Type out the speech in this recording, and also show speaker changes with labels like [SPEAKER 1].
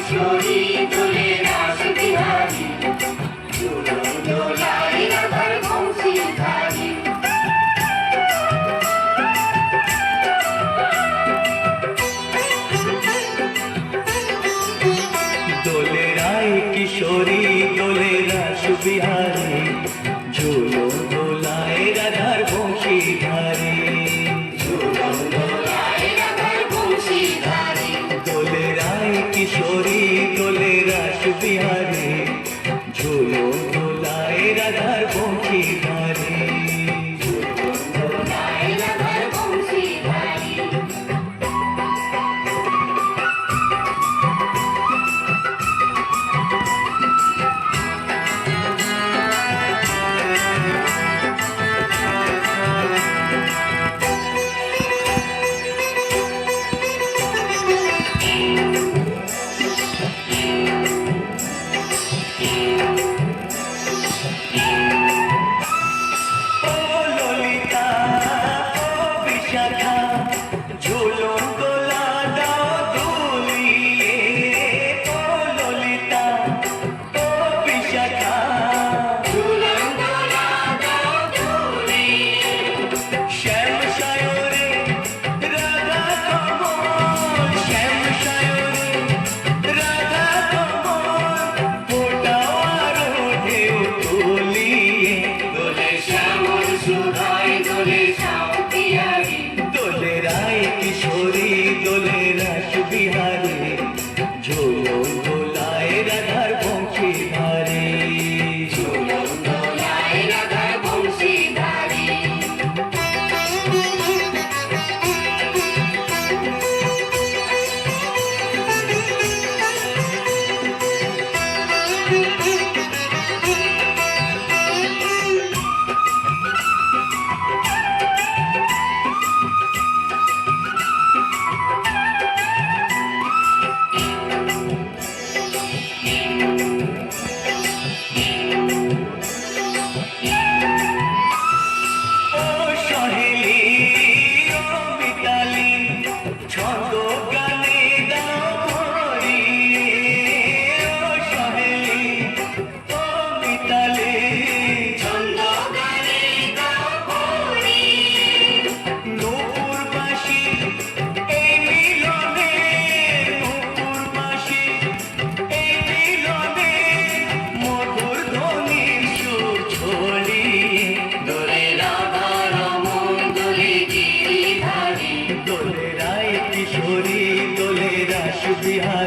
[SPEAKER 1] কিশোরী দোলে রাস বিহারী, ঝুলন দোলায় রাধার বংশীধারী।
[SPEAKER 2] দোলে রায় কিশোরী দোলে রাস বিহারী, ঝুলন দোলায় রাধার বংশীধারী।
[SPEAKER 1] ঝুলন দোলায় রাধার বংশীধারী।
[SPEAKER 2] দোলে রায় কিশোরী দোলে রাস বিহারী, ঝুলন দোলায় রাধার বংশীধারী।
[SPEAKER 1] ঝুলন দোলায় রাধার বংশীধারী।
[SPEAKER 2] ঝুলন দোলা দাও দুলিয়ে, ও ললিতা ও বিশাখা।
[SPEAKER 1] ঝুলন দোলা দাও দুলিয়ে,
[SPEAKER 2] শ্যাম সায়রে রাধা কমল, শ্যাম সায়রে রাধা কমল, ফোটাও আরো ঢেউ তুলিয়ে।
[SPEAKER 1] দোলে শ্যামল সুধায় দোলে শ্যাম পিয়ারী।
[SPEAKER 2] দোলে রায় কিশোরী দোলে রাস বিহারী, ঝুলন দোলায় রাধার বংশীধারী।
[SPEAKER 1] ঝুলন দোলায় রাধার বংশীধারী।
[SPEAKER 2] ও সহেলি ও মিতালি, ছন্দ গানে দাও ভরিয়ে। ও সহেলি ও মিতালি,
[SPEAKER 1] ছন্দ গানে গাও ভরিয়ে।
[SPEAKER 2] নূপুর বাঁশি এই মিলনে, নূপুর বাঁশি এই মিলনে, মধুর ধ্বনির সুর ছড়িয়ে।
[SPEAKER 1] দোলে রাধা রমন দোলে গিরিধারী।
[SPEAKER 2] দোলে রায় কিশোরী দোলে রাস বিহারী,